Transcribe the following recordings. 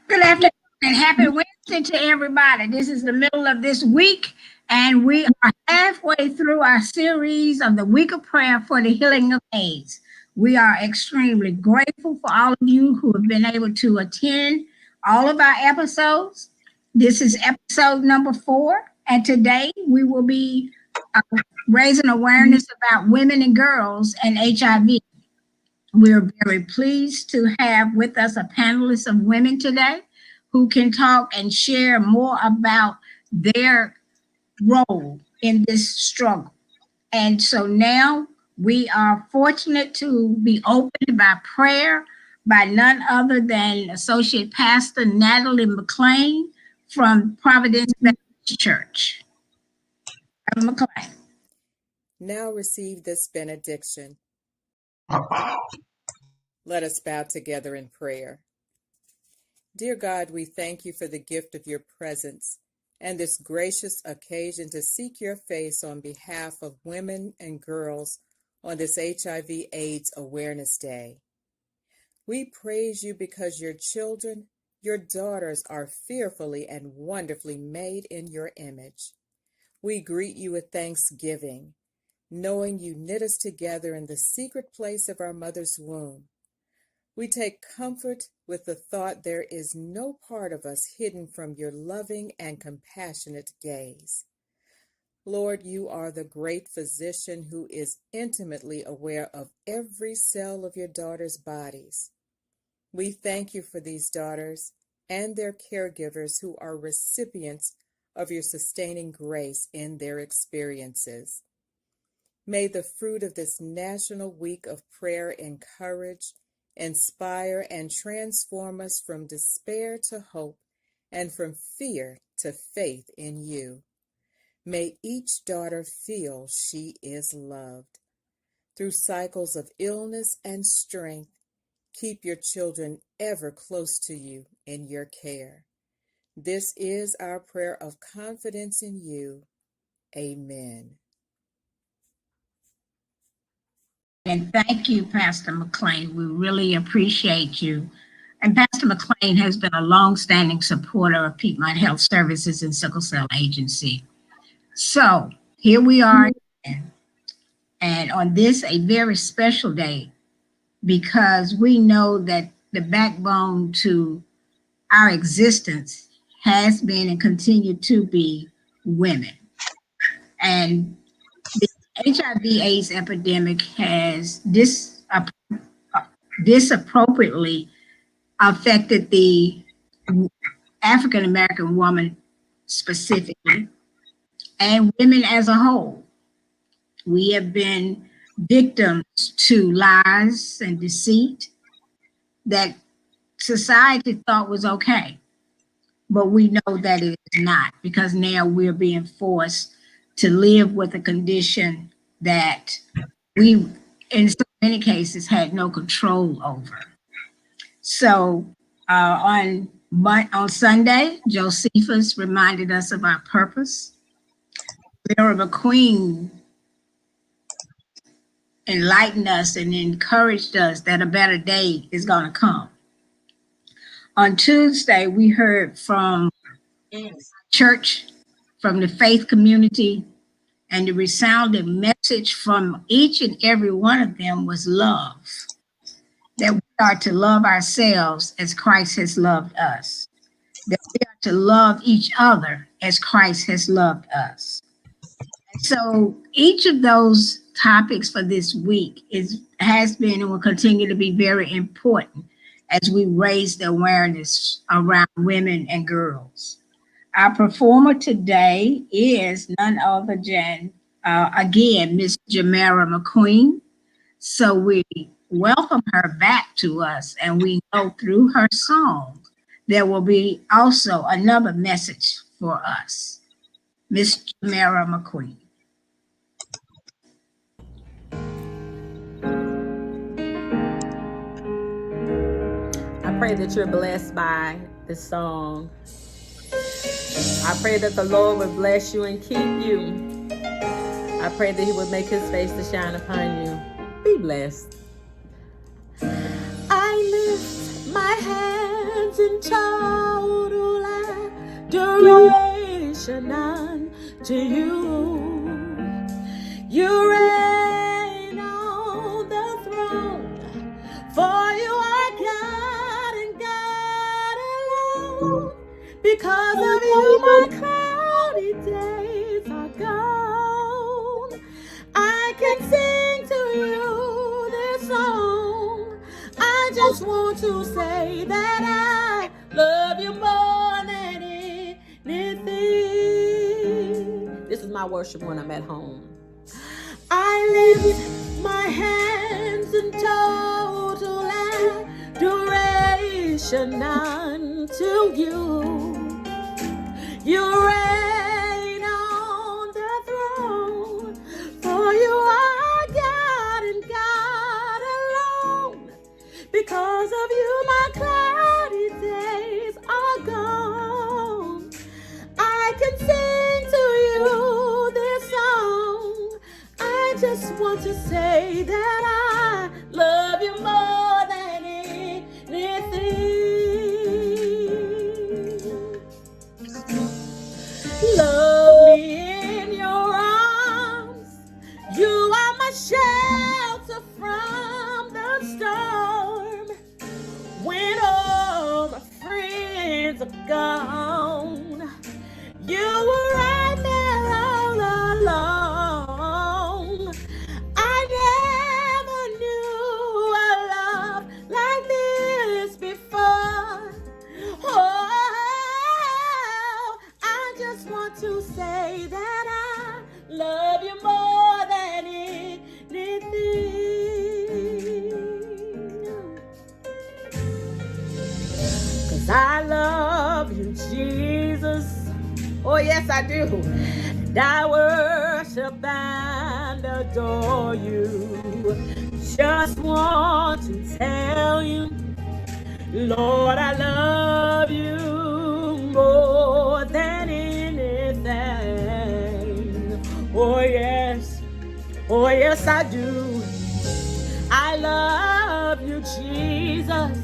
Good afternoon and happy Wednesday to everybody. This is the middle of this week, and we are halfway through our series of the week of prayer for the healing of AIDS. We are extremely grateful for all of you who have been able to attend all of our episodes. This is episode number 4, and today we will be raising awareness about women and girls and HIV. We're very pleased to have with us a panelist of women today who can talk and share more about their role in this struggle. And so now we are fortunate to be opened by prayer by none other than Associate Pastor Natalie McLean from Providence Baptist Church. McLean. Now receive this benediction. Let us bow together in prayer. Dear God, we thank you for the gift of your presence and this gracious occasion to seek your face on behalf of women and girls on this HIV/AIDS Awareness Day. We praise you because your children, your daughters, are fearfully and wonderfully made in your image. We greet you with thanksgiving, knowing you knit us together in the secret place of our mother's womb. We take comfort with the thought there is no part of us hidden from your loving and compassionate gaze. Lord, you are the great physician who is intimately aware of every cell of your daughters' bodies. We thank you for these daughters and their caregivers who are recipients of your sustaining grace in their experiences. May the fruit of this National Week of Prayer encourage, inspire, and transform us from despair to hope and from fear to faith in you. May each daughter feel she is loved. Through cycles of illness and strength, keep your children ever close to you in your care. This is our prayer of confidence in you. Amen. And thank you, Pastor McLean. We really appreciate you. And Pastor McLean has been a long-standing supporter of Piedmont Health Services and Sickle Cell Agency. So here we are again, and on this, a very special day, because we know that the backbone to our existence has been and continue to be women. And the HIV/AIDS epidemic has disappropriately affected the African American woman specifically, and women as a whole. We have been victims to lies and deceit that society thought was okay, but we know that it is not, because now we're being forced to live with a condition that we, in so many cases, had no control over. So on Sunday, Josephus reminded us of our purpose. Lyra McQueen enlightened us and encouraged us that a better day is going to come. On Tuesday, we heard from church, from the faith community, and the resounding message from each and every one of them was love. That we are to love ourselves as Christ has loved us. That we are to love each other as Christ has loved us. So each of those topics for this week has been and will continue to be very important as we raise the awareness around women and girls. Our performer today is none other than, again, Miss Jamara McQueen. So we welcome her back to us, and we know through her song there will be also another message for us. Miss Jamara McQueen. I pray that you're blessed by this song. I pray that the Lord would bless you and keep you. I pray that he would make his face to shine upon you. Be blessed. I lift my hands in total adoration unto you. You reign on the throne, for you are God and God alone. Because of you, my cloudy days are gone. I can sing to you this song. I just want to say that I love you more than anything. This is my worship when I'm at home. I lift my hands in total adoration unto you. You reign on the throne, for you are God and God alone. Because of you, my cloudy days are gone. I can sing to you this song. I just want to say that I love you more than anything. Love me in your arms. You are my shelter from the storm. When all my friends are gone, you were right there all along. I never knew a love like this before. Oh, I just want to say that I love you more than anything. 'Cause I love you, Jesus. Oh, yes, I do. And I worship and adore you. Just want to tell you, Lord, I love you more than anything. Oh, yes, I do. I love you, Jesus.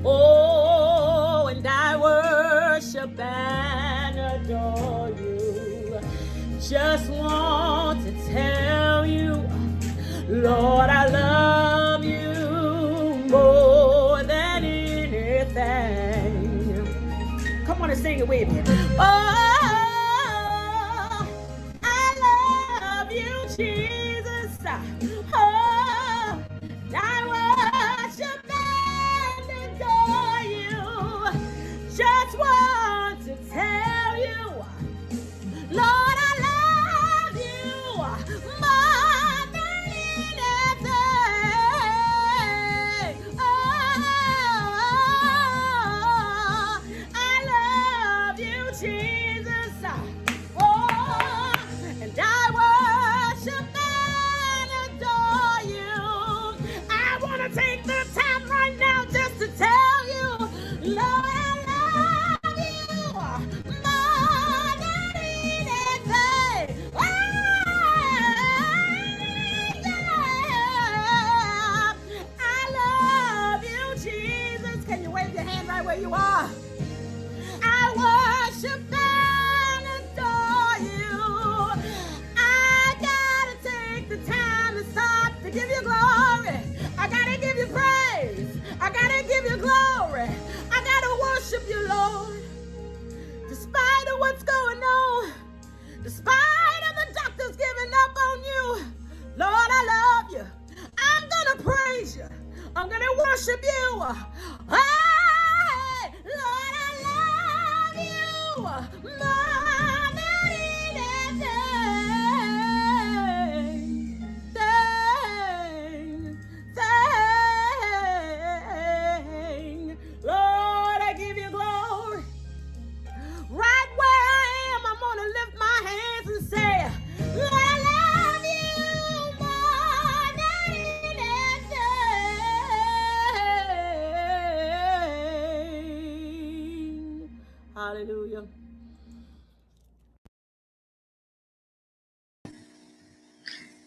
Oh, and I worship and adore you. Just want to tell you, Lord, I love you more than anything. Come on and sing it with me. Oh, I love you, Jesus. Oh, I worship and adore you. Just want to tell you, Lord, I love you more than anything. Oh, I love you, Jesus. Oh, and I worship and adore you. I want to take the time right now just to tell you, Lord, I love you more than anything. Oh, yeah. I love you, Jesus. Can you wave your hand right where you are? I worship and adore you. I gotta take the time to stop to give you glory. I gotta give you praise. I gotta give you glory. I gotta worship you, Lord. Despite of what's going on, despite of the doctors giving up on you, Lord, I love you. I'm gonna praise you. I'm gonna worship you. Hey, Lord, I love you more than anything. Lord, I give you glory. Right where I am, I'm gonna lift my hands and say, Lord, I love you more than anything. Hallelujah.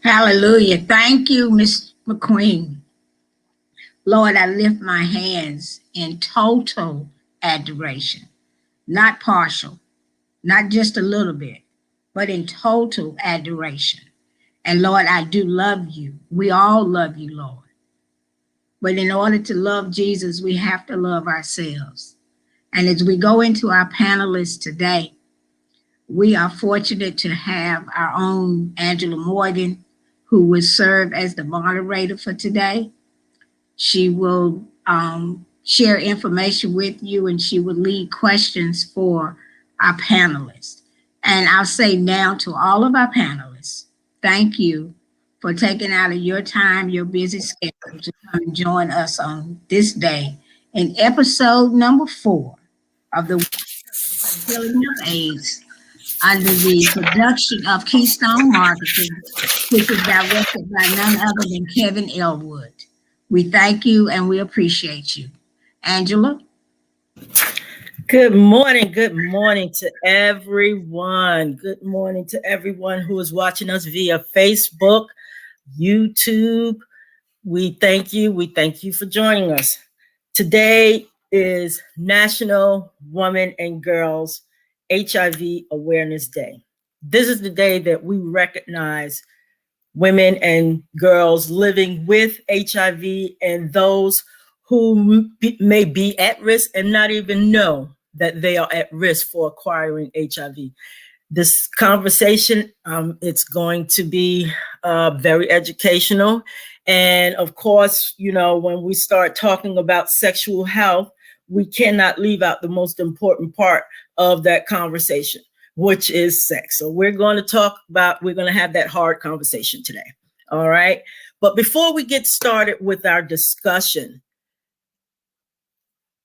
Hallelujah. Thank you, Miss McQueen. Lord, I lift my hands in total adoration, not partial, not just a little bit, but in total adoration. And Lord, I do love you. We all love you, Lord. But in order to love Jesus, we have to love ourselves. And as we go into our panelists today, we are fortunate to have our own Angela Morgan, who will serve as the moderator for today. She will share information with you, and she will lead questions for our panelists. And I'll say now to all of our panelists, thank you for taking out of your time, your busy schedule to come and join us on this day in episode number 4 of the Healing of AIDS under the production of Keystone Marketing, which is directed by none other than Kevin Elwood. We thank you and we appreciate you. Angela? Good morning to everyone. Good morning to everyone who is watching us via Facebook, YouTube. We thank you for joining us. Today is National Women and Girls HIV Awareness Day. This is the day that we recognize women and girls living with HIV and those who may be at risk and not even know that they are at risk for acquiring HIV. This conversation, it's going to be very educational. And of course, you know, when we start talking about sexual health, we cannot leave out the most important part of that conversation, which is sex. So we're going to have that hard conversation today. All right. But before we get started with our discussion,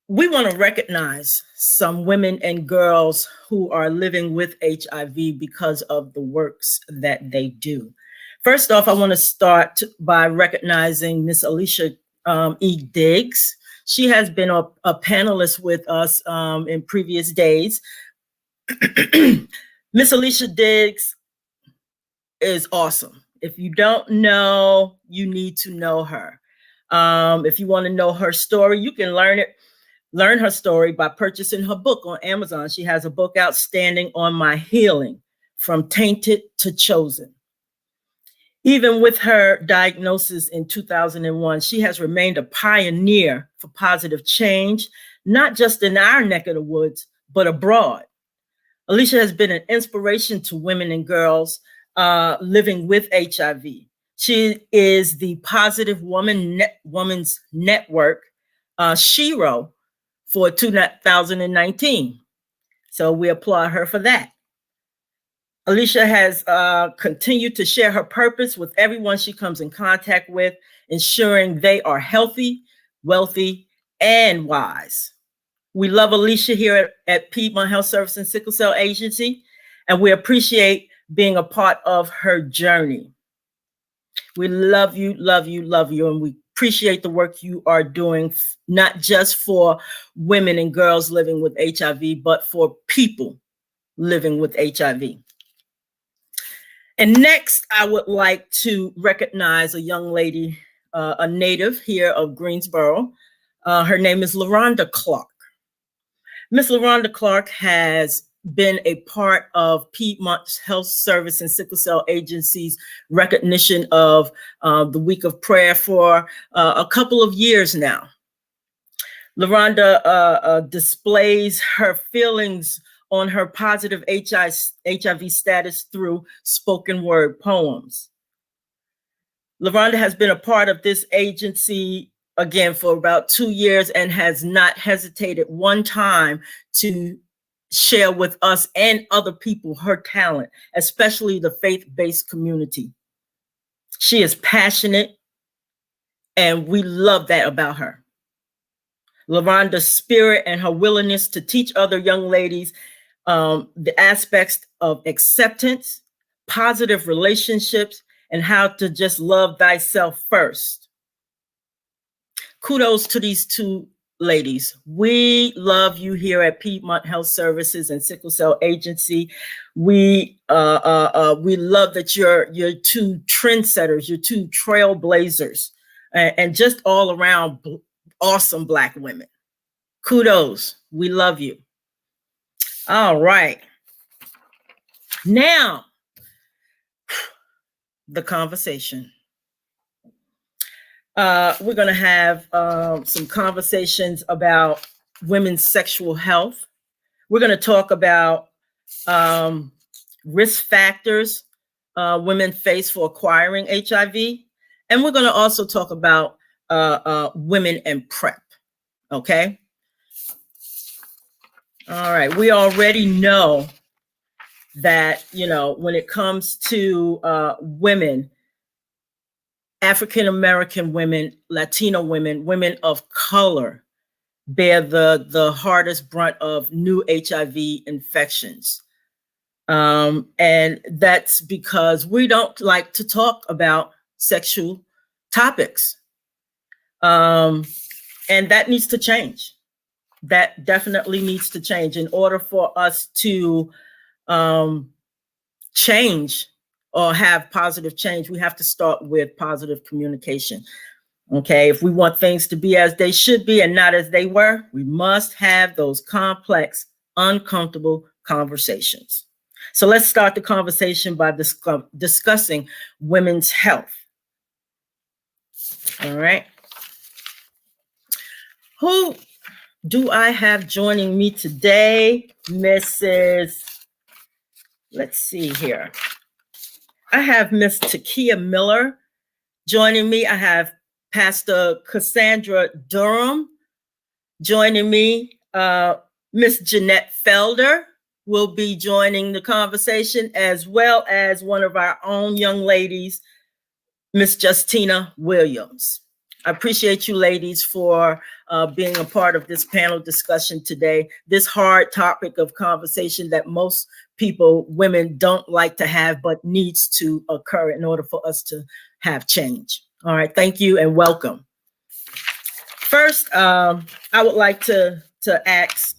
we want to recognize some women and girls who are living with HIV because of the works that they do. First off, I want to start by recognizing Miss Alicia E. Diggs. She has been a panelist with us in previous days. Miss Alicia Diggs is awesome. If you don't know, you need to know her. If you want to know her story, you can learn her story by purchasing her book on Amazon. She has a book outstanding on my healing, From Tainted to Chosen. Even with her diagnosis in 2001, she has remained a pioneer for positive change, not just in our neck of the woods, but abroad. Alicia has been an inspiration to women and girls living with HIV. She is the Positive Woman's Network Shiro for 2019. So we applaud her for that. Alicia has continued to share her purpose with everyone she comes in contact with, ensuring they are healthy, wealthy, and wise. We love Alicia here at Piedmont Health Service and Sickle Cell Agency, and we appreciate being a part of her journey. We love you, love you, love you, and we appreciate the work you are doing, not just for women and girls living with HIV, but for people living with HIV. And next, I would like to recognize a young lady, a native here of Greensboro. Her name is LaRonda Clark. Miss LaRonda Clark has been a part of Piedmont's Health Service and Sickle Cell Agency's recognition of the Week of Prayer for a couple of years now. LaRonda displays her feelings on her positive HIV status through spoken word poems. LaRonda has been a part of this agency, again, for about 2 years and has not hesitated one time to share with us and other people her talent, especially the faith-based community. She is passionate, and we love that about her. LaRonda's spirit and her willingness to teach other young ladies the aspects of acceptance, positive relationships, and how to just love thyself first. Kudos to these two ladies. We love you here at Piedmont Health Services and Sickle Cell Agency. We love that you're two trendsetters, you're two trailblazers, and just all around awesome Black women. Kudos. We love you. All right. Now, the conversation. We're going to have some conversations about women's sexual health. We're going to talk about risk factors women face for acquiring HIV. And we're going to also talk about women and PrEP. Okay. All right. We already know that, when it comes to women, African-American women, Latino women, women of color bear the hardest brunt of new HIV infections. And that's because we don't like to talk about sexual topics. And that needs to change. That definitely needs to change. In order for us to change or have positive change, we have to start with positive communication. Okay, if we want things to be as they should be and not as they were, we must have those complex, uncomfortable conversations. So let's start the conversation by discussing women's health. All right. Who do I have joining me today? Let's see here. I have Miss Takia Miller joining me. I have Pastor Cassandra Durham joining me. Miss Jeanette Felder will be joining the conversation, as well as one of our own young ladies, Miss Justina Williams. I appreciate you ladies for being a part of this panel discussion today, this hard topic of conversation that most people, women, don't like to have, but needs to occur in order for us to have change. All right, thank you and welcome. First, I would like to ask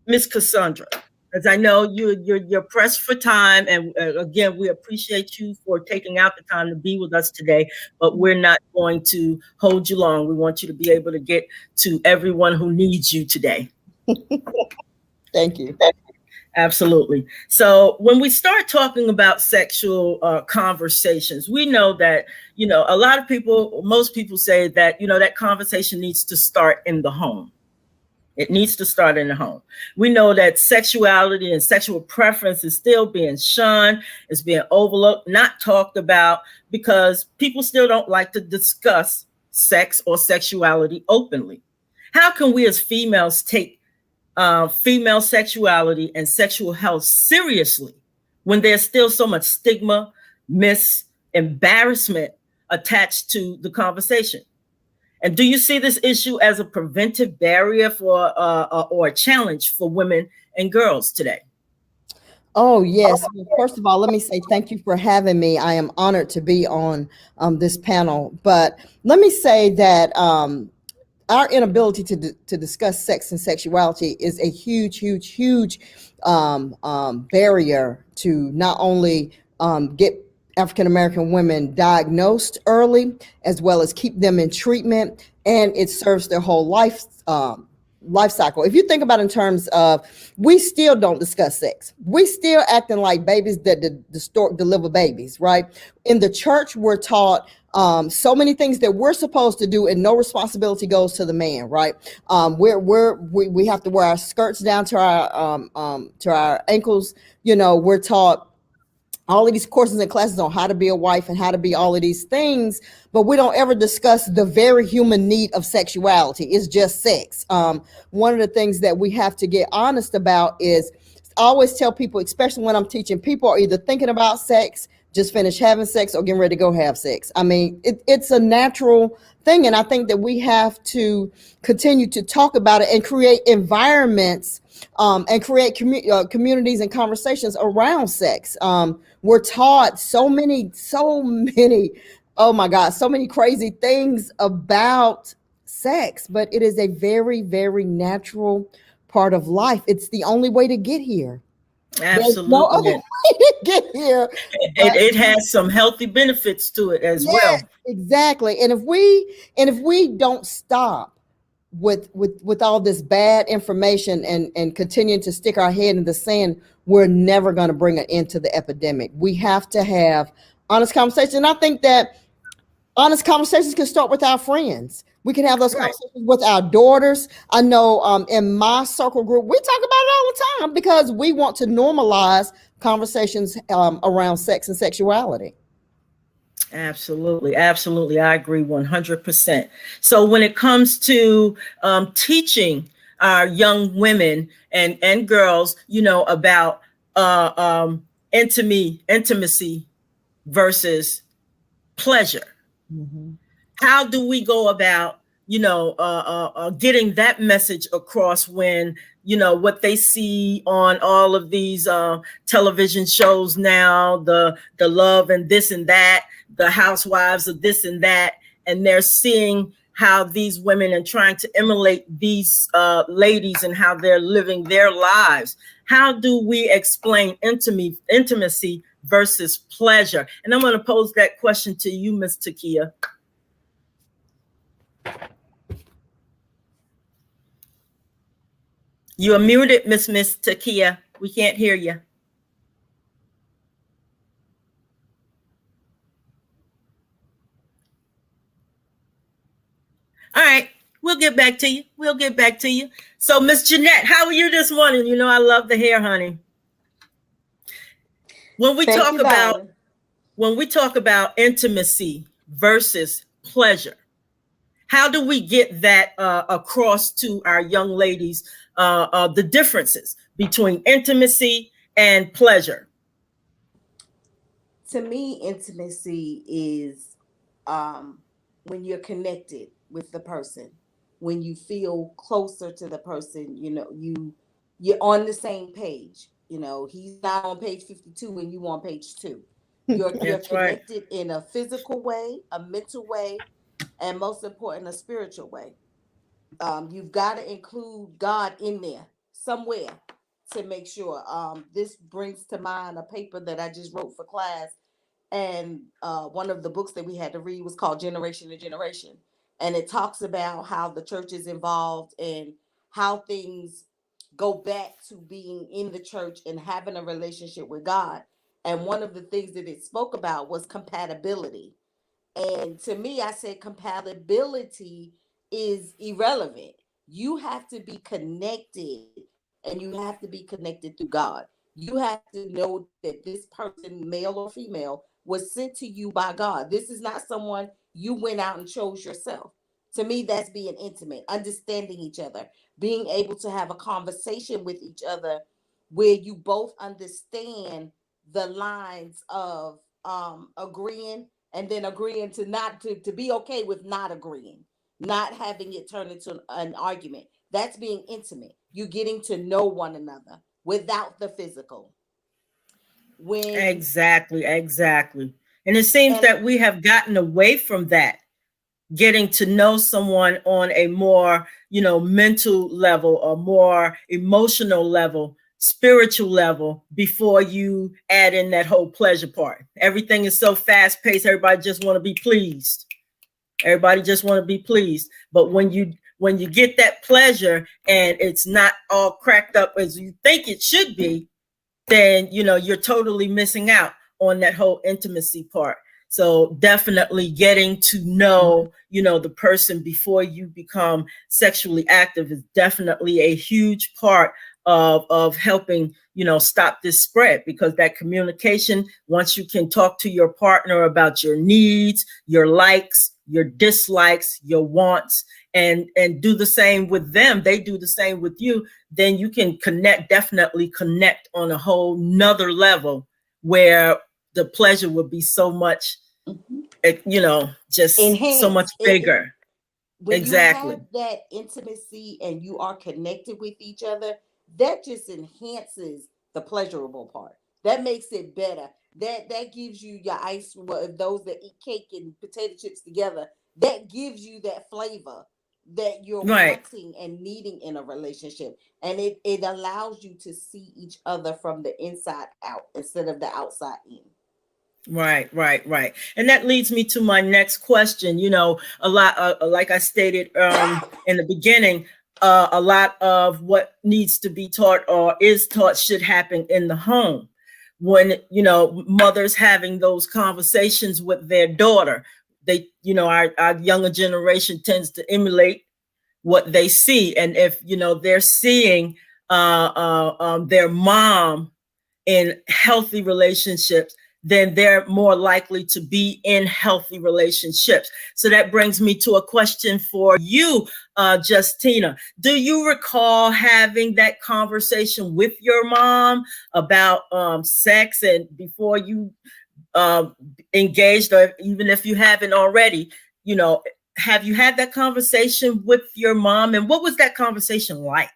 Miss Cassandra. As I know you're pressed for time, and again, we appreciate you for taking out the time to be with us today. But we're not going to hold you long. We want you to be able to get to everyone who needs you today. Thank you. Absolutely. So when we start talking about sexual conversations, we know that, a lot of people, most people say that, that conversation needs to start in the home. It needs to start in the home. We know that sexuality and sexual preference is still being shunned, it's being overlooked, not talked about, because people still don't like to discuss sex or sexuality openly. How can we as females take female sexuality and sexual health seriously when there's still so much stigma, embarrassment attached to the conversation? And do you see this issue as a preventive barrier for or a challenge for women and girls today? Oh, yes. Well, first of all, let me say thank you for having me. I am honored to be on this panel. But let me say that our inability to discuss sex and sexuality is a huge barrier to not only get African American women diagnosed early, as well as keep them in treatment, and it serves their whole life cycle. If you think about it in terms of, we still don't discuss sex. We still acting like babies that deliver babies, right? In the church, we're taught so many things that we're supposed to do, and no responsibility goes to the man, right? We have to wear our skirts down to our ankles. We're taught all of these courses and classes on how to be a wife and how to be all of these things, but we don't ever discuss the very human need of sexuality. It's just sex. One of the things that we have to get honest about is, I always tell people, especially when I'm teaching, people are either thinking about sex, just finished having sex, or getting ready to go have sex. I mean, it's a natural thing. And I think that we have to continue to talk about it and create environments and create communities and conversations around sex. We're taught so many, oh my God, so many crazy things about sex, but it is a very, very natural part of life. It's the only way to get here. Absolutely. There's no other way to get here. It has some healthy benefits to it as well. Exactly. And if we don't stop with all this bad information and continuing to stick our head in the sand, we're never going to bring an end to the epidemic. We have to have honest conversations. And I think that honest conversations can start with our friends. We can have those conversations with our daughters. I know in my circle group, we talk about it all the time because we want to normalize conversations around sex and sexuality. Absolutely. I agree 100%. So when it comes to teaching our young women and girls, about intimacy versus pleasure, how do we go about, getting that message across when, what they see on all of these television shows now, the love and this and that, the housewives of this and that, and they're seeing how these women are trying to emulate these ladies and how they're living their lives. How do we explain intimacy versus pleasure? And I'm going to pose that question to you, Ms. Takia. You are muted, Miss Takia. We can't hear you. All right, we'll get back to you. So, Miss Jeanette, how are you this morning? I love the hair, honey. When we talk about intimacy versus pleasure, how do we get that across to our young ladies, the differences between intimacy and pleasure? To me, intimacy is when you're connected with the person, when you feel closer to the person, you're on the same page. He's not on page 52 and you on page 2. You're connected in a physical way, a mental way, and most important, a spiritual way. You've got to include God in there somewhere to make sure. This brings to mind a paper that I just wrote for class, and one of the books that we had to read was called Generation to Generation, and it talks about how the church is involved and how things go back to being in the church and having a relationship with God. And one of the things that it spoke about was compatibility. And to me, I said compatibility is irrelevant. You have to be connected, and you have to be connected through God. You have to know that this person, male or female, was sent to you by God. This is not someone you went out and chose yourself. To me, that's being intimate, understanding each other, being able to have a conversation with each other where you both understand the lines of agreeing, and then agreeing to not to be okay with not agreeing, not having it turn into an argument. That's being intimate. You getting to know one another without the physical. When Exactly, exactly. And it seems and that we have gotten away from that, getting to know someone on a more, mental level, or more emotional level, spiritual level, before you add in that whole pleasure part. Everything is so fast paced. Everybody just want to be pleased. Everybody just want to be pleased. But when you get that pleasure and it's not all cracked up as you think it should be, then you're totally missing out on that whole intimacy part. So definitely getting to know the person before you become sexually active is definitely a huge part of helping stop this spread, because that communication, once you can talk to your partner about your needs, your likes, your dislikes, your wants, and do the same with them, they do the same with you, then you can definitely connect on a whole nother level, where the pleasure would be so much, just so much enhance it, bigger. when you Exactly. have that intimacy and you are connected with each other, that just enhances the pleasurable part. That makes it better. That gives you your ice. Well, if those that eat cake and potato chips together, that gives you that flavor that you're Right. wanting and needing in a relationship. And it allows you to see each other from the inside out instead of the outside in. Right. And that leads me to my next question. A lot, like I stated in the beginning, a lot of what needs to be taught or is taught should happen in the home. When, mothers having those conversations with their daughter, they, our younger generation tends to emulate what they see. And if, they're seeing their mom in healthy relationships, then they're more likely to be in healthy relationships. So that brings me to a question for you, Justina. Do you recall having that conversation with your mom about sex, and before you engaged, or even if you haven't already, have you had that conversation with your mom, and what was that conversation like?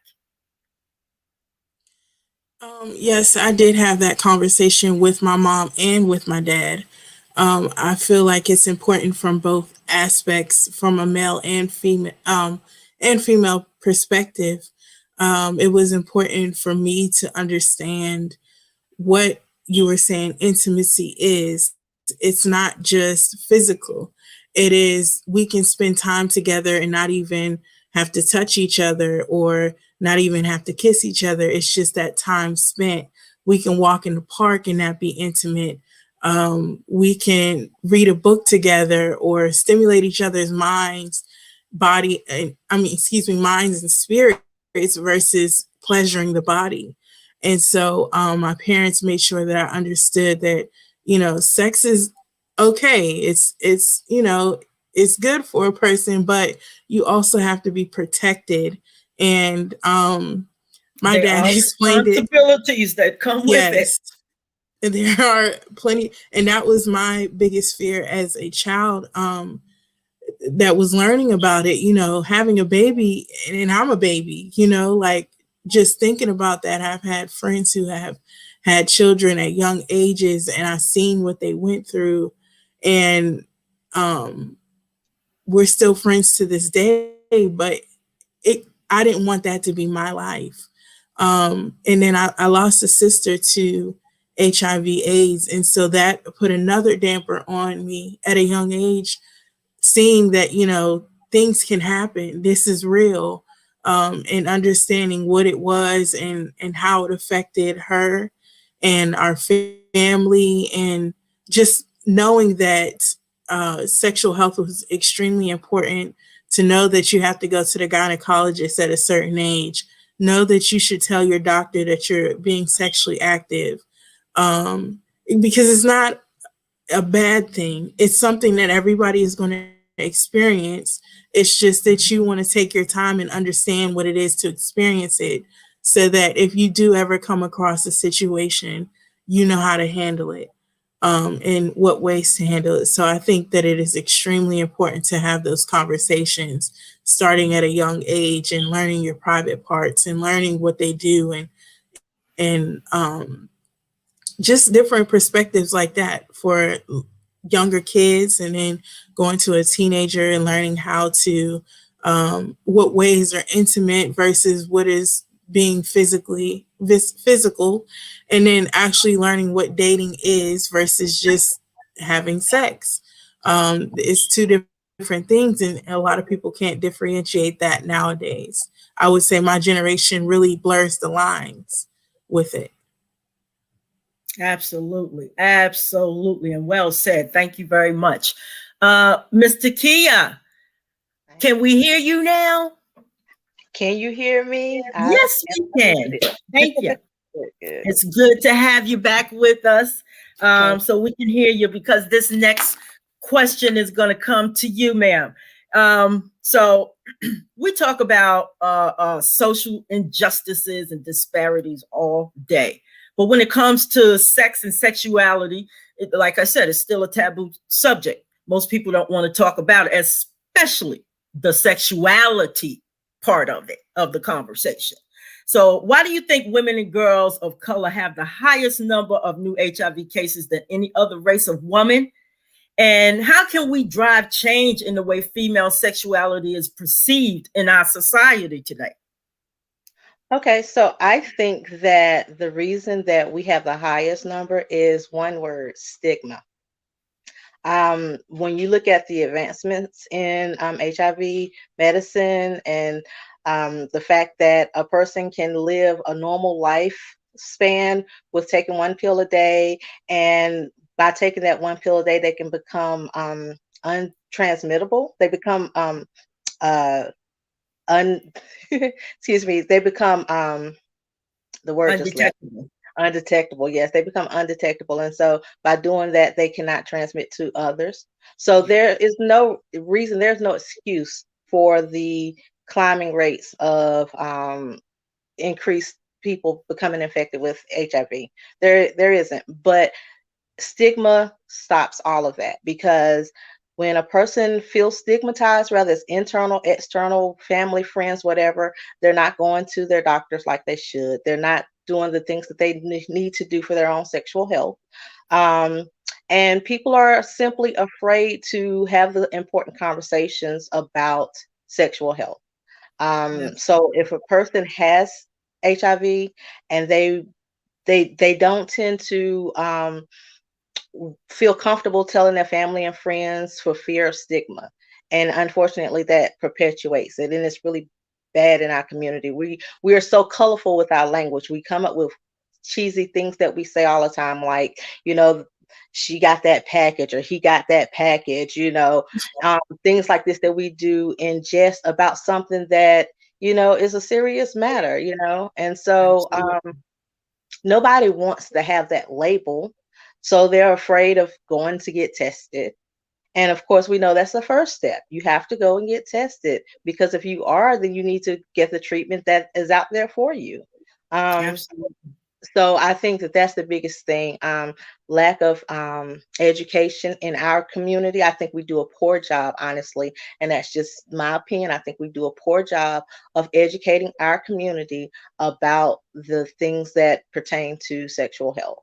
Yes, I did have that conversation with my mom and with my dad. I feel like it's important from both aspects, from a male and female perspective. It was important for me to understand what you were saying intimacy is. It's not just physical. It is, we can spend time together and not even have to touch each other, or not even have to kiss each other. It's just that time spent. We can walk in the park and not be intimate. We can read a book together or stimulate each other's minds, minds and spirits versus pleasuring the body. And so my parents made sure that I understood that, sex is okay. It's good for a person, but you also have to be protected. And my There dad are explained it. responsibilities that come with it. Yes. And there are plenty. And that was my biggest fear as a child, that was learning about it, having a baby, and I'm a baby, like just thinking about that. I've had friends who have had children at young ages, and I've seen what they went through. And we're still friends to this day, but I didn't want that to be my life. And then I lost a sister to HIV/AIDS. And so that put another damper on me at a young age, seeing that, things can happen. This is real. And understanding what it was and how it affected her and our family, and just knowing that sexual health was extremely important, to know that you have to go to the gynecologist at a certain age, know that you should tell your doctor that you're being sexually active, because it's not a bad thing. It's something that everybody is going to experience. It's just that you want to take your time and understand what it is to experience it, so that if you do ever come across a situation, you know how to handle it, and what ways to handle it. So I think that it is extremely important to have those conversations starting at a young age, and learning your private parts and learning what they do, and just different perspectives like that for younger kids, and then going to a teenager and learning how to what ways are intimate versus what is being physical, and then actually learning what dating is versus just having sex. It's two different things, and a lot of people can't differentiate that nowadays. I would say my generation really blurs the lines with it. Absolutely. Absolutely. And well said. Thank you very much. Mr. Kia, can we hear you now? Can you hear me? Yes, we can. Thank you. Good. It's good to have you back with us, so we can hear you, because this next question is going to come to you, ma'am. So we talk about social injustices and disparities all day. But when it comes to sex and sexuality, like I said, it's still a taboo subject. Most people don't want to talk about it, especially the sexuality part of it, of the conversation. So why do you think women and girls of color have the highest number of new HIV cases than any other race of woman? And how can we drive change in the way female sexuality is perceived in our society today? Okay, so I think that the reason that we have the highest number is one word: stigma. When you look at the advancements in HIV medicine, and the fact that a person can live a normal life span with taking one pill a day, and by taking that one pill a day, they can become untransmittable. They become excuse me, they become the word just left. Undetectable. Yes, they become undetectable. And so by doing that, they cannot transmit to others. So there is no reason, there's no excuse for the climbing rates of increased people becoming infected with HIV. There isn't. But stigma stops all of that, because when a person feels stigmatized, whether it's internal, external, family, friends, whatever, they're not going to their doctors like they should. They're not doing the things that they need to do for their own sexual health. And people are simply afraid to have the important conversations about sexual health. So if a person has HIV and they don't tend to feel comfortable telling their family and friends for fear of stigma. And unfortunately, that perpetuates it. And it's really bad in our community. We are so colorful with our language. We come up with cheesy things that we say all the time, like, she got that package, or he got that package, things like this that we do in jest about something that, is a serious matter, And so nobody wants to have that label. So they're afraid of going to get tested. And of course, we know that's the first step. You have to go and get tested, because if you are, then you need to get the treatment that is out there for you. So I think that that's the biggest thing. Lack of education in our community. I think we do a poor job, honestly. And that's just my opinion. I think we do a poor job of educating our community about the things that pertain to sexual health.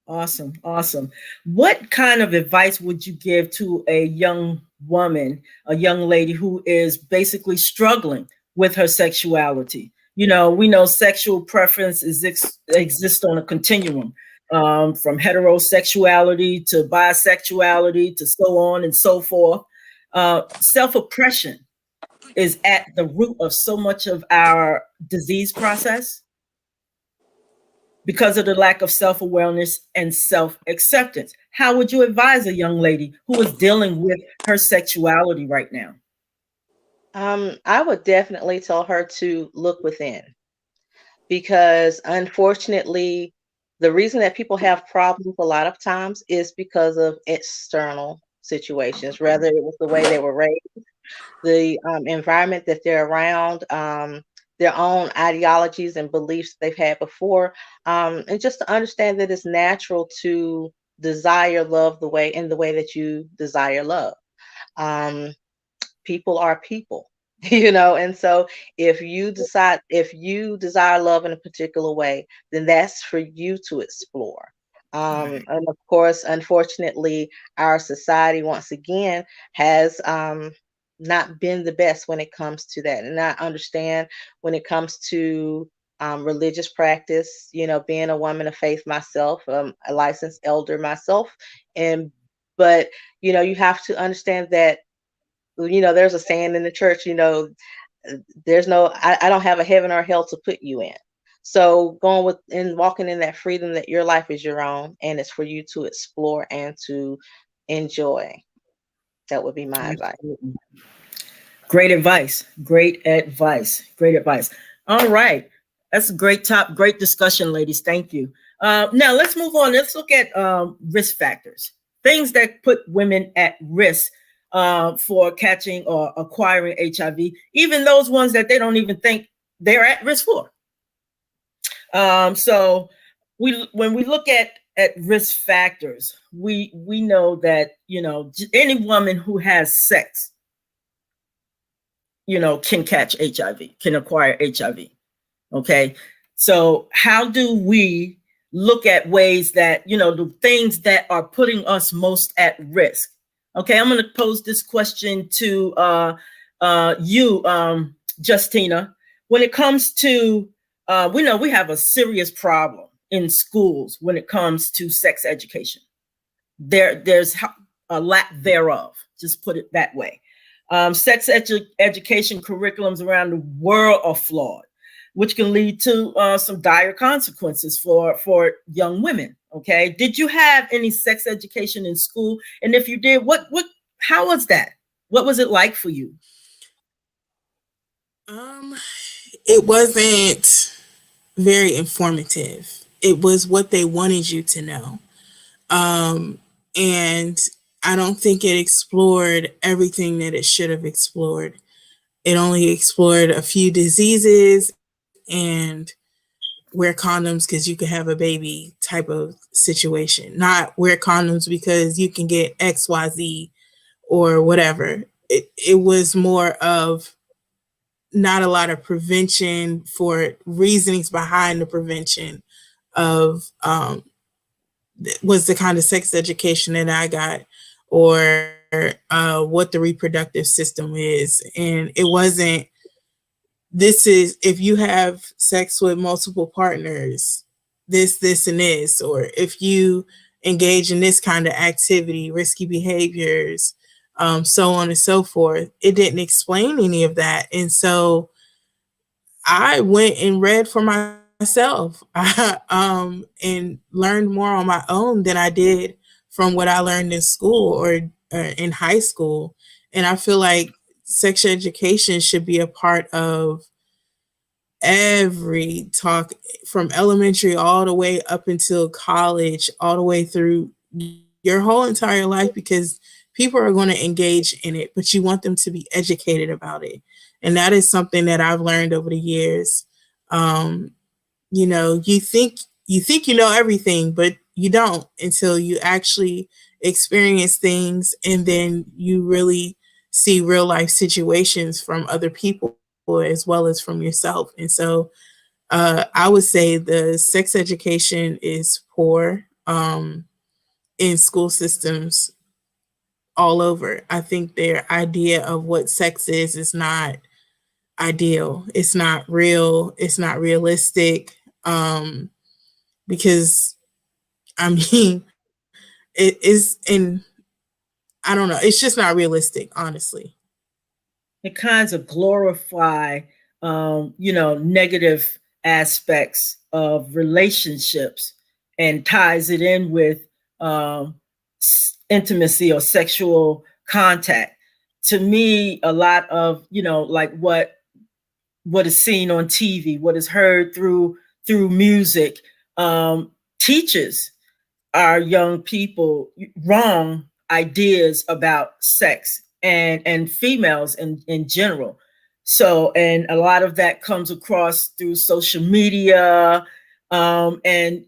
Awesome. What kind of advice would you give to a young woman, a young lady who is basically struggling with her sexuality? We know sexual preference exists on a continuum, from heterosexuality to bisexuality to so on and so forth. Self-oppression is at the root of so much of our disease process because of the lack of self-awareness and self-acceptance. How would you advise a young lady who is dealing with her sexuality right now? I would definitely tell her to look within, because unfortunately, the reason that people have problems a lot of times is because of external situations, whether it was the way they were raised, the environment that they're around, their own ideologies and beliefs they've had before, and just to understand that it's natural to desire love in the way that you desire love. Um, People are people. And so if you desire love in a particular way, then that's for you to explore. And of course, unfortunately, our society once again has not been the best when it comes to that. And I understand when it comes to religious practice, being a woman of faith myself, a licensed elder myself, but you have to understand that there's a saying in the church, I don't have a heaven or hell to put you in. So going with and walking in that freedom that your life is your own and it's for you to explore and to enjoy. That would be my advice. Great advice. Great advice. Great advice. All right. That's a great discussion, ladies. Thank you. Now let's move on. Let's look at risk factors, things that put women at risk for catching or acquiring HIV, even those ones that they don't even think they're at risk for. So when we look at risk factors, we know that any woman who has sex, can catch HIV, can acquire HIV. Okay, so how do we look at ways that the things that are putting us most at risk? Okay, I'm going to pose this question to you, Justina. When it comes to, we know we have a serious problem in schools when it comes to sex education. There's a lack thereof, just put it that way. Sex education curriculums around the world are flawed, which can lead to some dire consequences for young women. Okay, did you have any sex education in school? And if you did, how was that? What was it like for you? It wasn't very informative. It was what they wanted you to know. And I don't think it explored everything that it should have explored. It only explored a few diseases and wear condoms because you can have a baby type of situation, not wear condoms because you can get XYZ or whatever. It was more of not a lot of prevention for reasonings behind the prevention of was the kind of sex education that I got, or what the reproductive system is. And it wasn't, this is, if you have sex with multiple partners, this, and this, or if you engage in this kind of activity, risky behaviors, so on and so forth. It didn't explain any of that. And so I went and read for myself and learned more on my own than I did from what I learned in school or in high school. And I feel like sex education should be a part of every talk from elementary all the way up until college, all the way through your whole entire life, because people are going to engage in it, but you want them to be educated about it. And that is something that I've learned over the years. You think you know everything, but you don't until you actually experience things, and then you really see real life situations from other people as well as from yourself. And so I would say the sex education is poor in school systems all over. I think their idea of what sex is not ideal. It's not real. It's not realistic. Because I mean, it is, and I don't know. It's just not realistic, honestly. It kinds of glorify, negative aspects of relationships and ties it in with intimacy or sexual contact. To me, a lot of, like what is seen on TV, what is heard through music, teaches our young people wrong ideas about sex and females in general. So, and a lot of that comes across through social media. And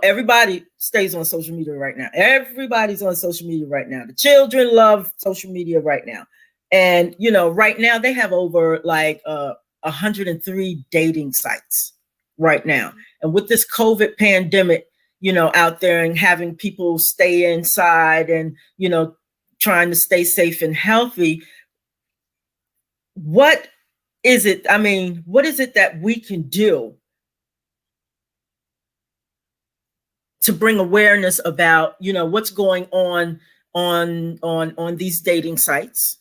everybody stays on social media right now. Everybody's on social media right now. The children love social media right now. And right now they have over like 103 dating sites right now. And with this COVID pandemic, out there and having people stay inside and, trying to stay safe and healthy. What is it? I mean, what is it that we can do to bring awareness about, what's going on these dating sites?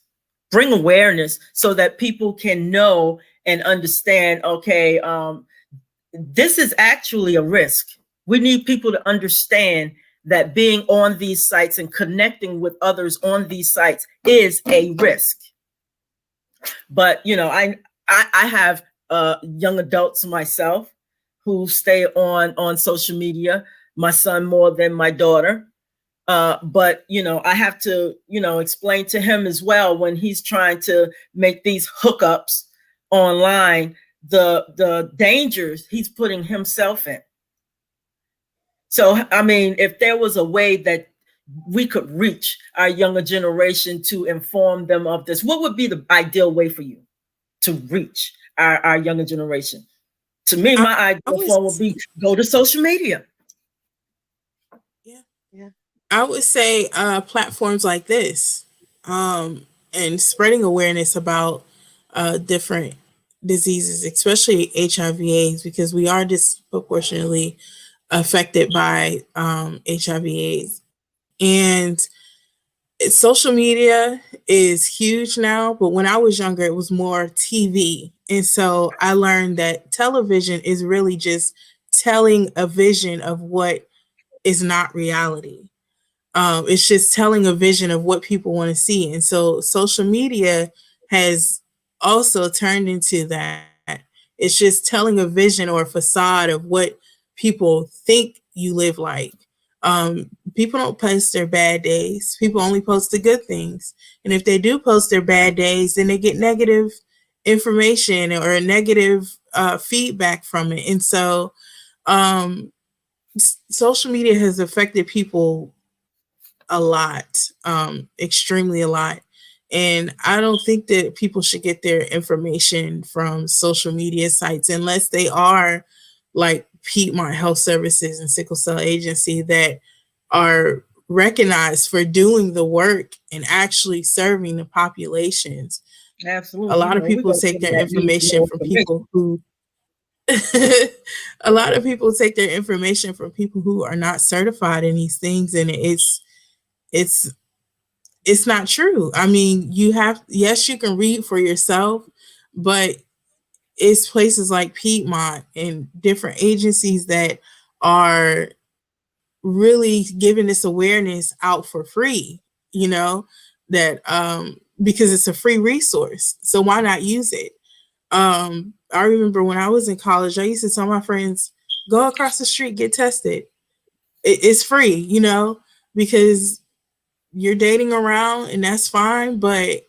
Bring awareness so that people can know and understand, okay, this is actually a risk. We need people to understand that being on these sites and connecting with others on these sites is a risk. But I have young adults myself who stay on social media. My son more than my daughter. But I have to explain to him as well when he's trying to make these hookups online, the dangers he's putting himself in. So, I mean, if there was a way that we could reach our younger generation to inform them of this, what would be the ideal way for you to reach our younger generation? To me, my ideal form would be go to social media. Yeah. I would say platforms like this, and spreading awareness about different diseases, especially HIV/AIDS, because we are disproportionately affected by HIV/AIDS. And social media is huge now, but when I was younger, it was more TV. And so I learned that television is really just telling a vision of what is not reality. It's just telling a vision of what people want to see. And so social media has also turned into that. It's just telling a vision or a facade of what people think you live like. People don't post their bad days. People only post the good things. And if they do post their bad days, then they get negative information or negative feedback from it. And so social media has affected people a lot, extremely a lot. And I don't think that people should get their information from social media sites unless they are like Piedmont Health Services and Sickle Cell Agency that are recognized for doing the work and actually serving the populations. Absolutely. A lot of people take their information from people who a lot of people take their information from people who are not certified in these things, and it's not true. I mean, yes, you can read for yourself, but it's places like Piedmont and different agencies that are really giving this awareness out for free, that because it's a free resource. So why not use it? I remember when I was in college, I used to tell my friends, go across the street, get tested. It's free, because you're dating around and that's fine, but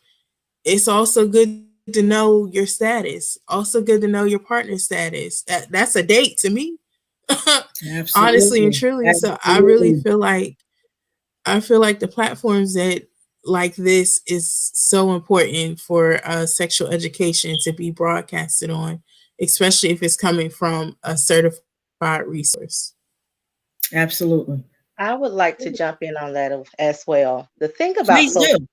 it's also good to know your status. Also good to know your partner's status. That's a date to me. Honestly and truly. Absolutely. So I really feel like the platforms that like this is so important for sexual education to be broadcasted on, especially if it's coming from a certified resource. Absolutely. I would like to jump in on that as well. The thing about Please do. social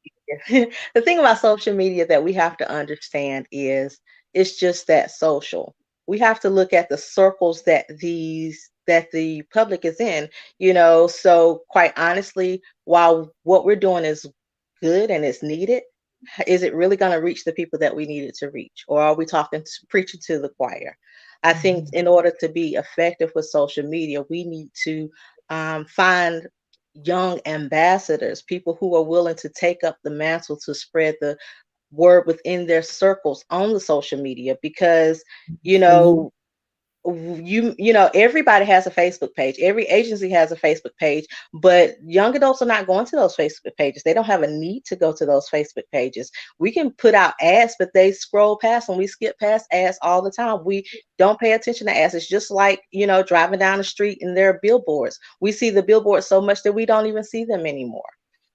media, the thing about social media that we have to understand is it's just that social. We have to look at the circles that the public is in, so quite honestly, while what we're doing is good and it's needed, is it really going to reach the people that we need it to reach, or are we preaching to the choir? I think in order to be effective with social media, we need to find young ambassadors, people who are willing to take up the mantle to spread the word within their circles on the social media, because you know everybody has a Facebook page, every agency has a Facebook page, but young adults are not going to those Facebook pages. They don't have a need to go to those Facebook pages. We can put out ads, but they scroll past, and we skip past ads all the time. We don't pay attention to ads. It's just like driving down the street and there are billboards. We see the billboards so much that we don't even see them anymore.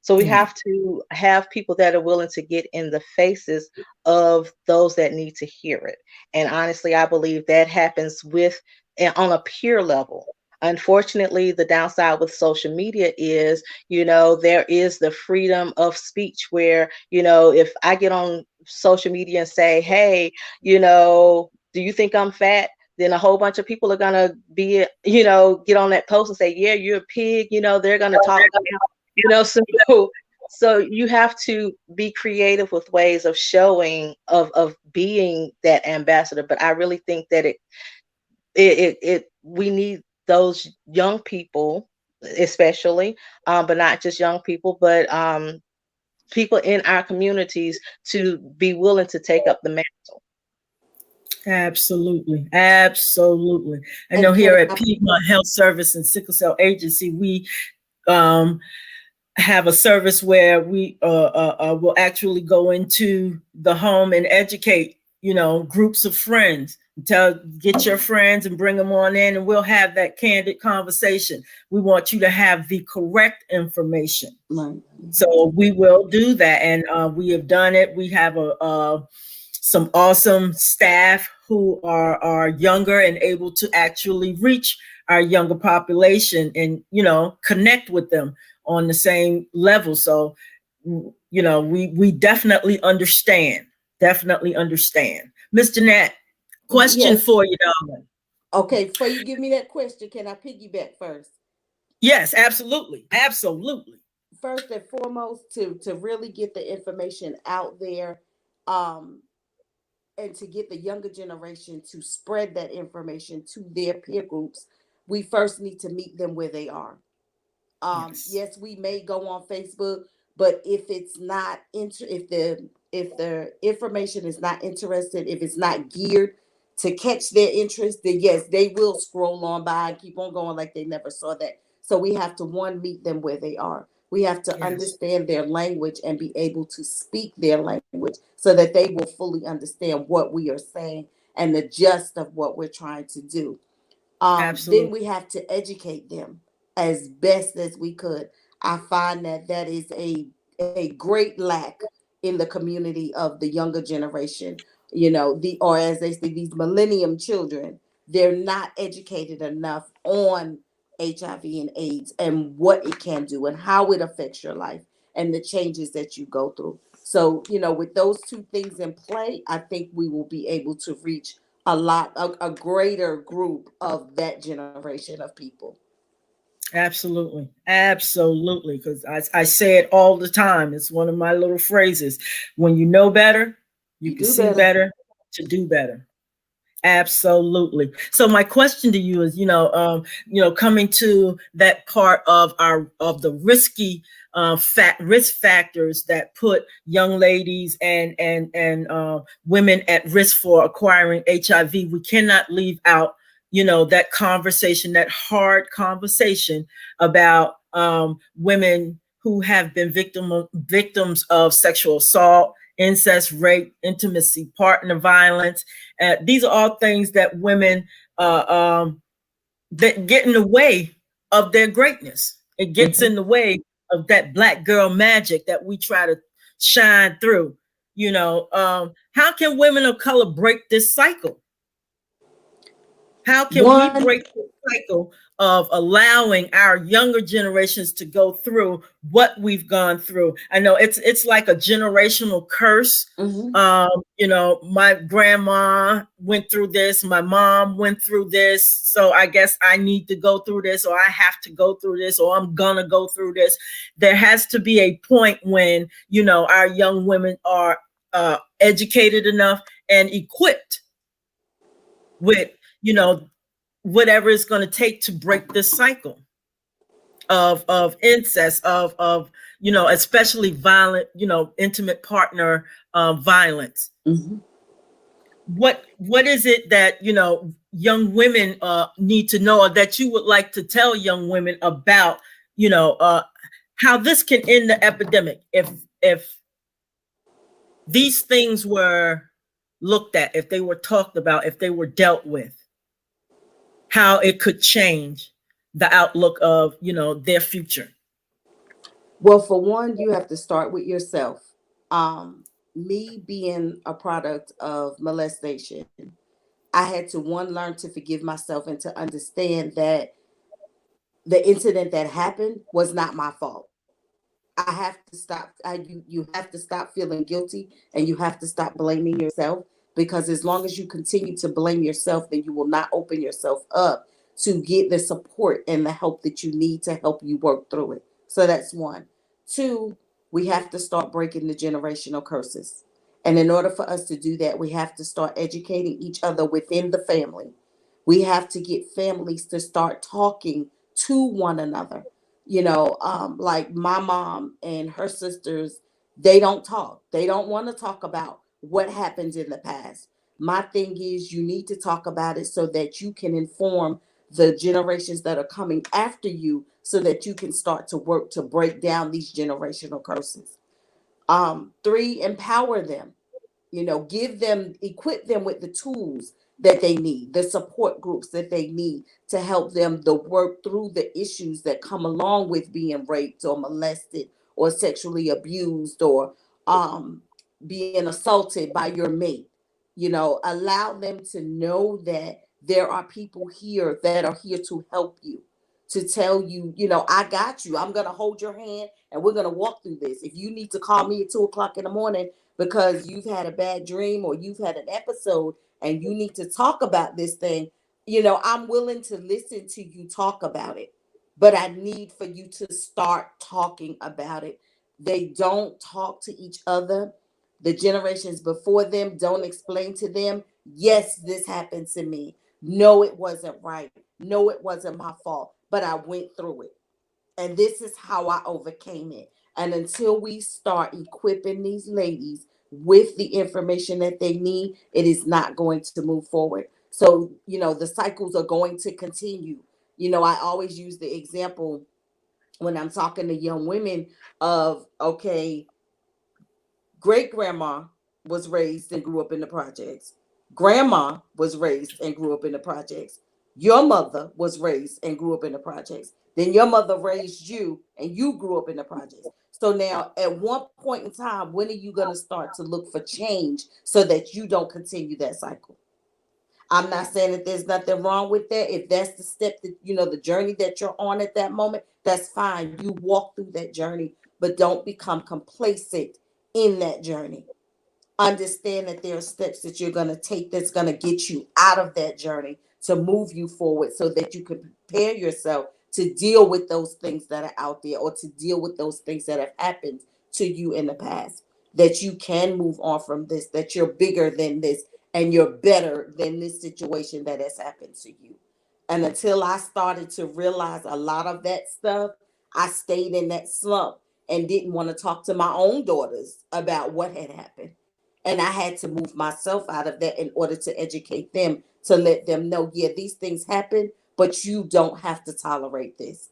So we have to have people that are willing to get in the faces of those that need to hear it. And honestly, I believe that happens on a peer level. Unfortunately, the downside with social media is, there is the freedom of speech where, if I get on social media and say, hey, do you think I'm fat? Then a whole bunch of people are going to be, get on that post and say, yeah, you're a pig. They're going to talk so you have to be creative with ways of showing, of being that ambassador. But I really think that we need those young people, especially, but not just young people, but people in our communities to be willing to take up the mantle. Absolutely. Absolutely. I know here at Piedmont Health Service and Sickle Cell Agency, we have a service where we will actually go into the home and educate, groups of friends. Get your friends and bring them on in, and we'll have that candid conversation. We want you to have the correct information. Right. So we will do that, and we have done it. We have some awesome staff who are younger and able to actually reach our younger population and, connect with them on the same level. So, we definitely understand. Mr. Nat, question for you, darling. Okay, before you give me that question, can I piggyback first? Yes, absolutely. Absolutely. First and foremost, to really get the information out there, and to get the younger generation to spread that information to their peer groups, we first need to meet them where they are. Yes, we may go on Facebook, but if it's not if the information is not interested, if it's not geared to catch their interest, then yes, they will scroll on by and keep on going like they never saw that. So we have to meet them where they are. We have to understand their language and be able to speak their language so that they will fully understand what we are saying and the gist of what we're trying to do. Then we have to educate them as best as we could. I find that is a great lack in the community of the younger generation. Or as they say, these millennium children, they're not educated enough on HIV and AIDS and what it can do and how it affects your life and the changes that you go through. So, with those two things in play, I think we will be able to reach a greater group of that generation of people. Absolutely. Because I say it all the time. It's one of my little phrases. When you know better, you can see better to do better. Absolutely. So my question to you is, coming to that part of the risky risk factors that put young ladies and women at risk for acquiring HIV, we cannot leave out, that conversation, that hard conversation about women who have been victims of sexual assault, incest, rape, intimacy, partner violence. These are all things that women that get in the way of their greatness. It gets in the way of that Black girl magic that we try to shine through. How can women of color break this cycle? How can we One, break the cycle of allowing our younger generations to go through what we've gone through? I know it's like a generational curse. mhm. My grandma went through this, my mom went through this, so I guess I need to go through this, or I have to go through this, or I'm gonna go through this. There has to be a point when our young women are educated enough and equipped with whatever it's going to take to break this cycle of incest, of especially violent, intimate partner violence. Mhm. What is it that young women need to know, or that you would like to tell young women about how this can end the epidemic if these things were looked at, if they were talked about, if they were dealt with, how it could change the outlook of their future? Well, for one, you have to start with yourself. Me being a product of molestation, I had to one learn to forgive myself and to understand that the incident that happened was not my fault. I have to stop. You have to stop feeling guilty, and you have to stop blaming yourself, because as long as you continue to blame yourself, then you will not open yourself up to get the support and the help that you need to help you work through it. So that's one. Two, we have to start breaking the generational curses. And in order for us to do that, we have to start educating each other within the family. We have to get families to start talking to one another. Like my mom and her sisters, they don't talk. They don't want to talk about what happened in the past. My thing is, you need to talk about it so that you can inform the generations that are coming after you, so that you can start to work to break down these generational curses. Three, empower them. Give them, equip them with the tools that they need, the support groups that they need to help them to work through the issues that come along with being raped or molested or sexually abused, or being assaulted by your mate. Allow them to know that there are people here that are here to help you, to tell you, I got you. I'm going to hold your hand and we're going to walk through this. If you need to call me at 2 o'clock in the morning because you've had a bad dream or you've had an episode and you need to talk about this thing, I'm willing to listen to you talk about it. But I need for you to start talking about it. They don't talk to each other. The generations before them don't explain to them, yes, this happened to me. No, it wasn't right. No, it wasn't my fault, but I went through it. And this is how I overcame it. And until we start equipping these ladies with the information that they need, it is not going to move forward. So, the cycles are going to continue. I always use the example when I'm talking to young women of, okay, great grandma was raised and grew up in the projects. Grandma was raised and grew up in the projects. Your mother was raised and grew up in the projects. Then your mother raised you and you grew up in the projects. So now, at one point in time, when are you going to start to look for change so that you don't continue that cycle? I'm not saying that there's nothing wrong with that. If that's the step that, the journey that you're on at that moment, that's fine. You walk through that journey, but don't become complacent in that journey. Understand that there are steps that you're going to take that's going to get you out of that journey to move you forward so that you can prepare yourself to deal with those things that are out there, or to deal with those things that have happened to you in the past. That you can move on from this, that you're bigger than this, and you're better than this situation that has happened to you. And until I started to realize a lot of that stuff, I stayed in that slump and didn't want to talk to my own daughters about what had happened. And I had to move myself out of that in order to educate them, to let them know, yeah, these things happen, but you don't have to tolerate this.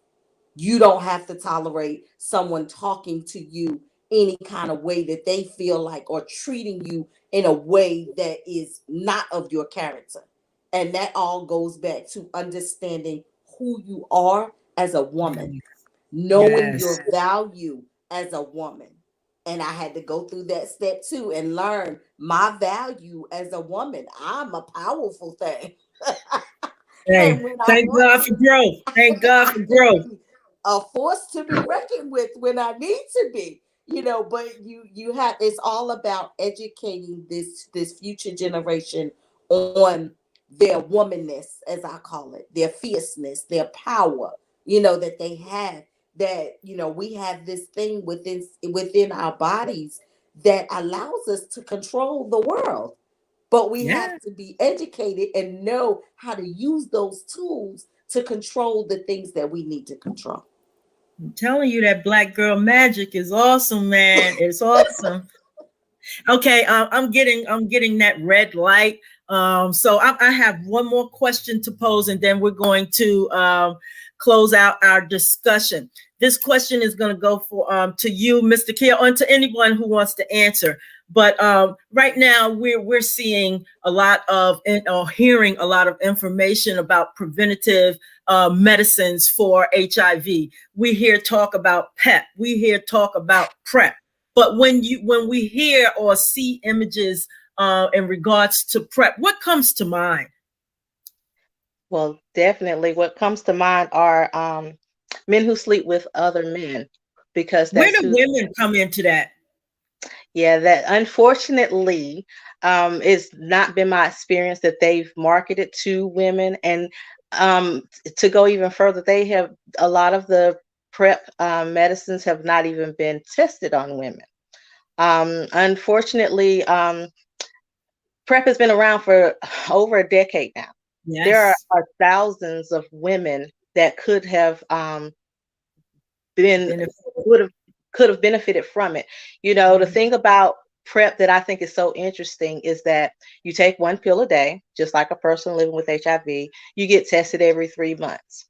You don't have to tolerate someone talking to you any kind of way that they feel like, or treating you in a way that is not of your character. And that all goes back to understanding who you are as a woman, knowing Yes. your value as a woman. And I had to go through that step too and learn my value as a woman. I'm a powerful thing. Hey, And when I thank want God for growth. Thank God I for can growth. be a force to be reckoned with when I need to be, but you have, it's all about educating this future generation on their womanness, as I call it, their fierceness, their power, that they have, that we have this thing within our bodies that allows us to control the world. But we Yeah, have to be educated and know how to use those tools to control the things that we need to control. I'm telling you that black girl magic is awesome, man. It's awesome. Okay, I'm getting that red light. So I have one more question to pose, and then we're going to close out our discussion. This question is going to go for to you, Mr. Kia, and to anyone who wants to answer. But right now, we're seeing a lot of or hearing a lot of information about preventative medicines for HIV. We hear talk about PEP. We hear talk about PrEP. But when we hear or see images in regards to PrEP, what comes to mind? Well, definitely what comes to mind are men who sleep with other men, because Where that's do who. women come into that? Yeah, that unfortunately it's not been my experience that they've marketed to women. And to go even further, they have a lot of the PrEP medicines have not even been tested on women. Unfortunately, PrEP has been around for over a decade now. There Yes. are thousands of women that been Benefit. would have could have benefited from it. The thing about PrEP that I think is so interesting is that you take one pill a day, just like a person living with HIV. You get tested every 3 months.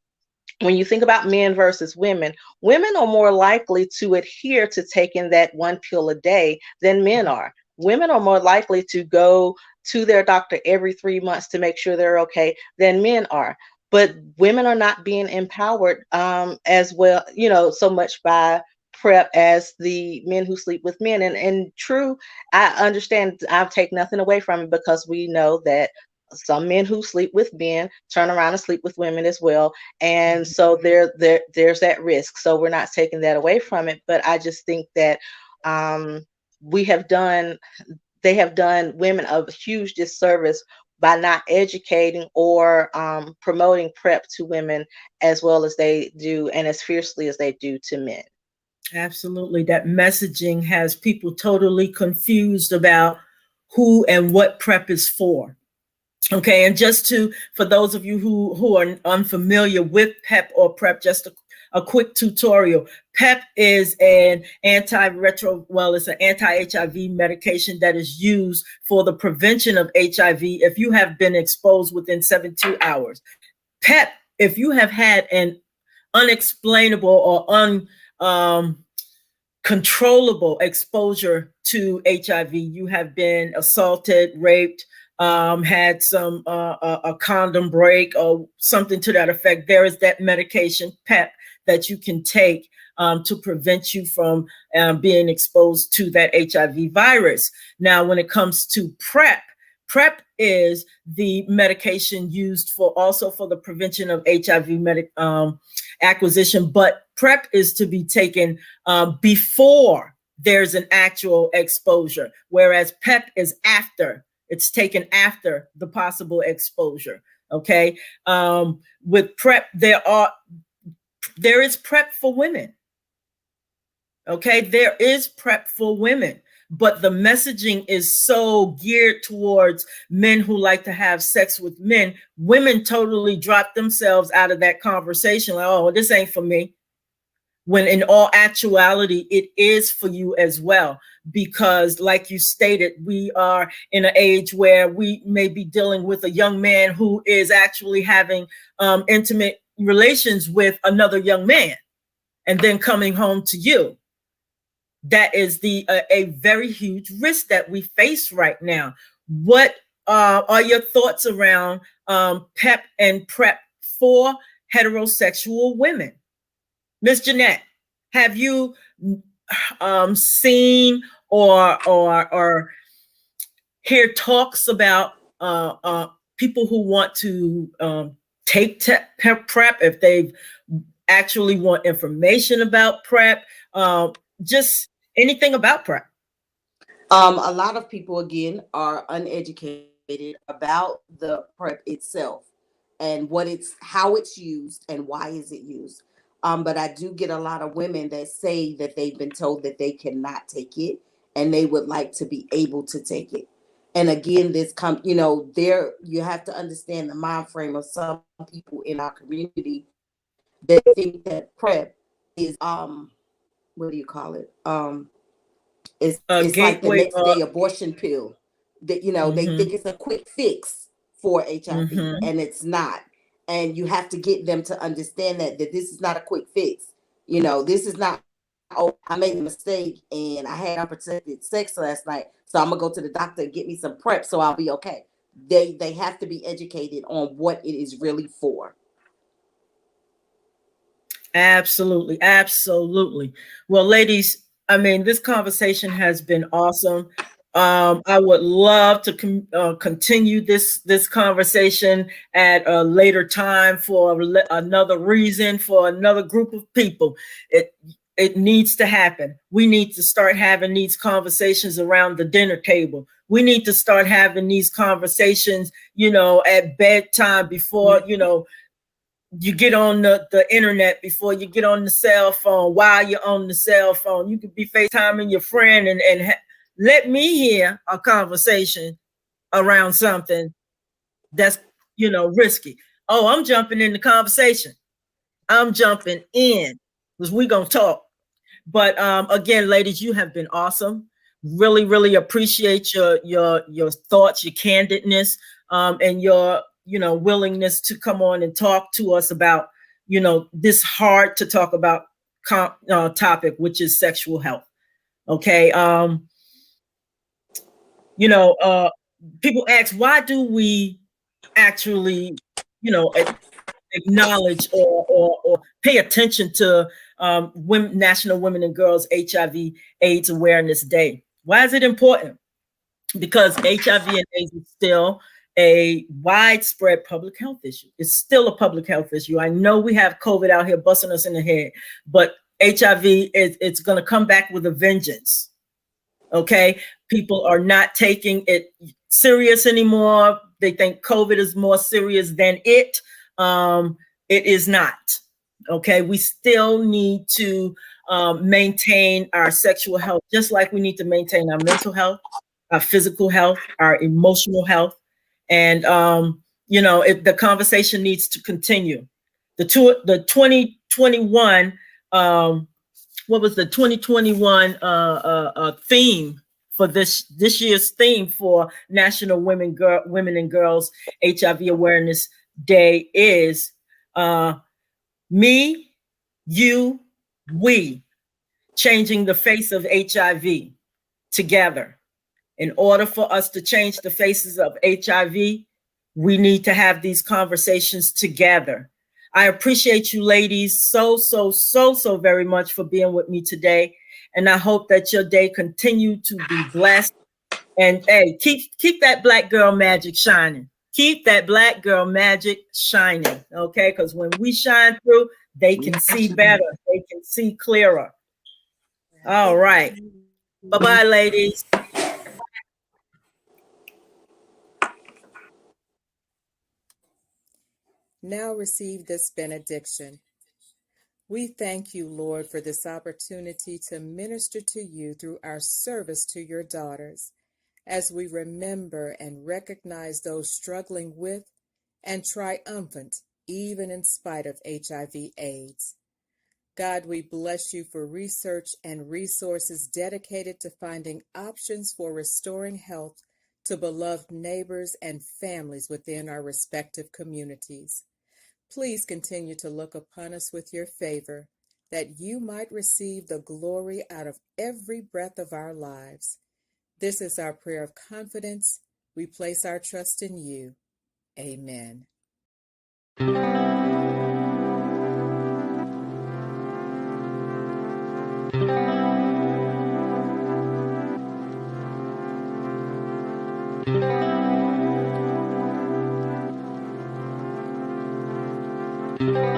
When you think about men versus women, women are more likely to adhere to taking that one pill a day than men are. Women are more likely to go to their doctor every 3 months to make sure they're okay than men are. But women are not being empowered as well, so much by PrEP as the men who sleep with men. And true, I understand. I'll take nothing away from it, because we know that some men who sleep with men turn around and sleep with women as well, and so there's that risk. So we're not taking that away from it, but I just think that um, we have done they have done women a huge disservice by not educating or promoting PrEP to women as well as they do and as fiercely as they do to men. Absolutely. That messaging has people totally confused about who and what PrEP is for. Okay, and for those of you who are unfamiliar with PEP or PrEP, just a quick tutorial. PEP is an it's an anti-HIV medication that is used for the prevention of HIV if you have been exposed within 72 hours. PEP, if you have had an unexplainable or uncontrollable exposure to HIV, you have been assaulted, raped, had some a condom break or something to that effect, there is that medication PEP that you can take to prevent you from being exposed to that HIV virus. Now, when it comes to PrEP, PrEP is the medication used also for the prevention of HIV acquisition, but PrEP is to be taken before there's an actual exposure, whereas PEP is after. It's taken after the possible exposure. Okay. With PrEP, there is PrEP for women. Okay. There is PrEP for women, but the messaging is so geared towards men who like to have sex with men. Women totally drop themselves out of that conversation. Like, oh, this ain't for me. When in all actuality, it is for you as well. Because like you stated, we are in an age where we may be dealing with a young man who is actually having intimate relations with another young man and then coming home to you. That is a very huge risk that we face right now. What are your thoughts around PEP and PrEP for heterosexual women? Miss Jeanette, have you seen or hear talks about people who want to take PrEP, if they actually want information about PrEP, just anything about PrEP. A lot of people again are uneducated about the PrEP itself and how it's used and why is it used. But I do get a lot of women that say that they've been told that they cannot take it and they would like to be able to take it. And again, there you have to understand the mind frame of some people in our community that think that PrEP is what do you call it? It's like the Gateway. next day abortion pill that they think it's a quick fix for HIV, and it's not. And you have to get them to understand that this is not a quick fix. This is not, oh, I made a mistake and I had unprotected sex last night, so I'm gonna go to the doctor and get me some PrEP so I'll be okay. They have to be educated on what it is really for. Absolutely. Absolutely. Well, ladies, I mean, this conversation has been awesome. I would love to continue this conversation at a later time for another reason, for another group of people. It needs to happen. We need to start having these conversations around the dinner table. We need to start having these conversations, at bedtime before, you get on the internet, before you get on the cell phone. While you're on the cell phone, you could be FaceTiming your friend and let me hear a conversation around something that's, risky. Oh, I'm jumping in the conversation. I'm jumping in because we're going to talk. But again, ladies, you have been awesome. Really, really appreciate your thoughts, your candidness, and your willingness to come on and talk to us about this hard to talk about topic, which is sexual health. Okay. People ask, why do we actually acknowledge or pay attention to National Women and Girls HIV/AIDS Awareness Day? Why is it important? Because HIV and AIDS is still a widespread public health issue. It's still a public health issue. I know we have COVID out here busting us in the head, but HIV it's going to come back with a vengeance. Okay, people are not taking it serious anymore. They think COVID is more serious than it. It is not. Okay, we still need to maintain our sexual health, just like we need to maintain our mental health, our physical health, our emotional health. And the conversation needs to continue. The 2021 what was the 2021 theme for this year's theme for National Women and Girls HIV Awareness Day is me, you, we, changing the face of HIV together. In order for us to change the faces of HIV, we need to have these conversations together. I appreciate you ladies so very much for being with me today. And I hope that your day continue to be blessed. And hey, keep that Black girl magic shining. Keep that Black girl magic shining, okay? Because when we shine through, they can see better. They can see clearer. All right. Bye-bye, ladies. Now receive this benediction. We thank you, Lord, for this opportunity to minister to you through our service to your daughters, as we remember and recognize those struggling with and triumphant even in spite of HIV/AIDS. God, we bless you for research and resources dedicated to finding options for restoring health to beloved neighbors and families within our respective communities. Please continue to look upon us with your favor, that you might receive the glory out of every breath of our lives. This is our prayer of confidence. We place our trust in you. Amen. you.